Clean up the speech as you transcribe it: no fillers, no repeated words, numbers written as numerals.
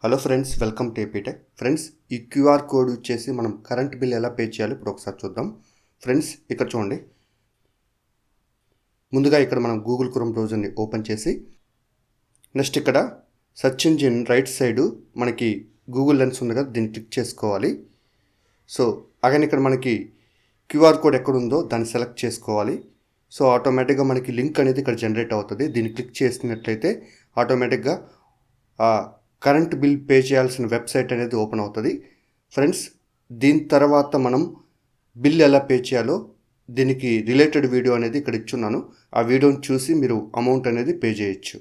Hello friends, welcome to AP Tech. Friends, ఈ QR code వచ్చేసి మనం కరెంట్ బిల్ ఎలా పే చేయాలో ఇప్పుడు ఒకసారి చూద్దాం. ఫ్రెండ్స్, ఇక్కడ చూడండి. ముందుగా ఇక్కడ మనం గూగుల్ క్రోమ్ బ్రౌజర్ని ఓపెన్ చేసి నెక్స్ట్ ఇక్కడ సెర్చ్ ఇంజిన్ రైట్ సైడు మనకి గూగుల్ లెన్స్ ఉంది కదా, దీన్ని క్లిక్ చేసుకోవాలి. సో అగైన్ ఇక్కడ మనకి క్యూఆర్ కోడ్ ఎక్కడుందో దాన్ని సెలెక్ట్ చేసుకోవాలి. సో ఆటోమేటిక్గా మనకి లింక్ అనేది ఇక్కడ జనరేట్ అవుతుంది. దీన్ని క్లిక్ చేసినట్లయితే ఆటోమేటిక్గా కరెంట్ బిల్ పే చేయాల్సిన వెబ్సైట్ అనేది ఓపెన్ అవుతుంది. ఫ్రెండ్స్, దీని తర్వాత మనం బిల్ ఎలా పే చేయాలో దీనికి రిలేటెడ్ వీడియో అనేది ఇక్కడ ఇచ్చున్నాను. ఆ వీడియోని చూసి మీరు అమౌంట్ అనేది పే చేయొచ్చు.